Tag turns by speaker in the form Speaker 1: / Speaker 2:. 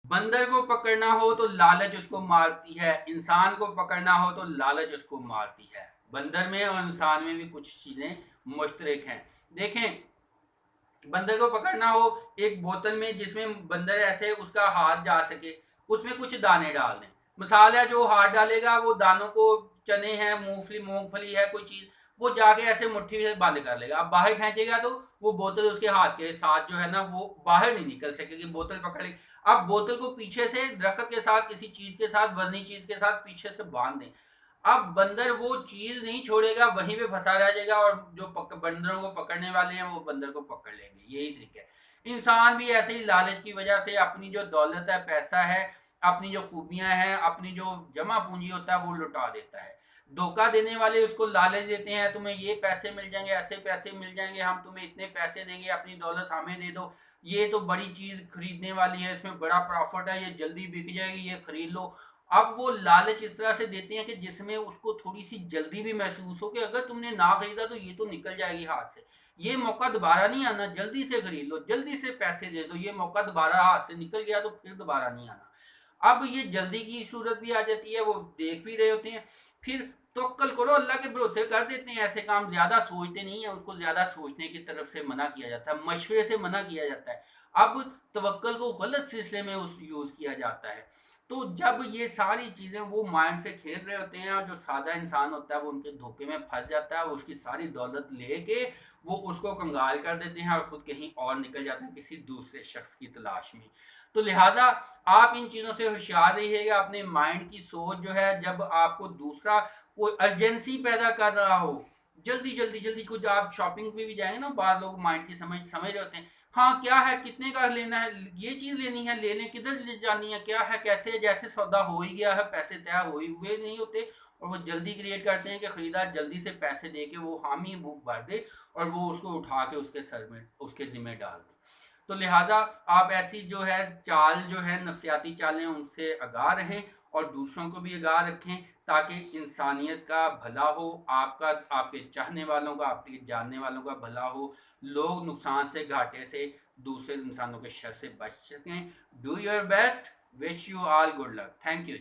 Speaker 1: बंदर को पकड़ना हो तो लालच उसको मारती है, इंसान को पकड़ना हो तो लालच उसको मारती है। बंदर में और इंसान में भी कुछ चीजें मुश्तरक हैं। देखें, बंदर को पकड़ना हो, एक बोतल में जिसमें बंदर ऐसे उसका हाथ जा सके, उसमें कुछ दाने डाल दें। मिसाल है, जो हाथ डालेगा वो दानों को, चने हैं, मूंगफली मूंगफली है, कोई चीज, वो जाके ऐसे मुट्ठी से बंद कर लेगा। अब बाहर खींचेगा तो वो बोतल उसके हाथ के साथ जो है ना वो बाहर नहीं निकल सकेगी, बोतल पकड़ लेगी। अब बोतल को पीछे से दरख्त के साथ, किसी चीज के साथ, वजनी चीज के साथ पीछे से बांध दें। अब बंदर वो चीज नहीं छोड़ेगा, वहीं पे फंसा रह जाएगा, और जो बंदरों को पकड़ने वाले हैं वो बंदर को पकड़ लेंगे। यही तरीका है। इंसान भी ऐसे ही लालच की वजह से अपनी जो दौलत है, पैसा है, अपनी जो खूबियां हैं, अपनी जो जमा पूंजी होता है वो लुटा देता है। धोखा देने वाले उसको लालच देते हैं, तुम्हें ये पैसे मिल जाएंगे, ऐसे पैसे मिल जाएंगे, हम तुम्हें इतने पैसे देंगे, अपनी दौलत हमें दे दो, ये तो बड़ी चीज खरीदने वाली है, इसमें बड़ा प्रॉफिट है, ये जल्दी बिक जाएगी, ये खरीद लो। अब वो लालच इस तरह से देते हैं कि जिसमें उसको थोड़ी सी जल्दी भी महसूस हो कि अगर तुमने ना खरीदा तो ये तो निकल जाएगी हाथ से, ये मौका दोबारा नहीं आना, जल्दी से खरीद लो, जल्दी से पैसे दे दो, ये मौका दोबारा हाथ से निकल गया तो फिर दोबारा नहीं आना। अब ये जल्दी की सूरत भी आ जाती है, वो देख भी रहे होते हैं, फिर तवक्कल करो, अल्लाह के भरोसे कर देते हैं, ऐसे काम ज्यादा सोचते नहीं है, उसको ज्यादा सोचने की तरफ से मना किया जाता है, मशवरे से मना किया जाता है। अब तवक्कल को गलत सिलसिले में उस यूज किया जाता है। तो जब ये सारी चीजें वो माइंड से खेल रहे होते हैं, और जो सादा इंसान होता है वो उनके धोखे में फंस जाता है, वो उसकी सारी दौलत लेके वो उसको कंगाल कर देते हैं, और खुद कहीं और निकल जाते हैं किसी दूसरे शख्स की तलाश में। तो लिहाजा आप इन चीज़ों से होशियार रहिएगा। अपने माइंड की सोच जो है, जब आपको दूसरा कोई अर्जेंसी पैदा कर रहा हो, जल्दी जल्दी जल्दी, कुछ आप शॉपिंग पे भी जाएंगे ना, बाहर लोग माइंड की समझ समझ रहे होते हैं, हाँ क्या है, कितने का लेना है, ये चीज़ लेनी है, ले लें, किधर ले जानी है, क्या है, कैसे, जैसे सौदा हो ही गया है, पैसे तय हो ही हुए नहीं होते, और वो जल्दी क्रिएट करते हैं कि खरीदार जल्दी से पैसे दे के वो हामी बुक भर दे, और वो उसको उठा के उसके सर में, उसके जिम्मे डाल दे। तो लिहाजा आप ऐसी जो है चाल, जो है नफसियाती चालें, उनसे आगाह रहें, और दूसरों को भी आगाह रखें, ताकि इंसानियत का भला हो, आपका, आपके चाहने वालों का, आपके जानने वालों का भला हो, लोग नुकसान से, घाटे से, दूसरे इंसानों के शर से बच सकें। Do your best. Wish you all good luck. Thank you.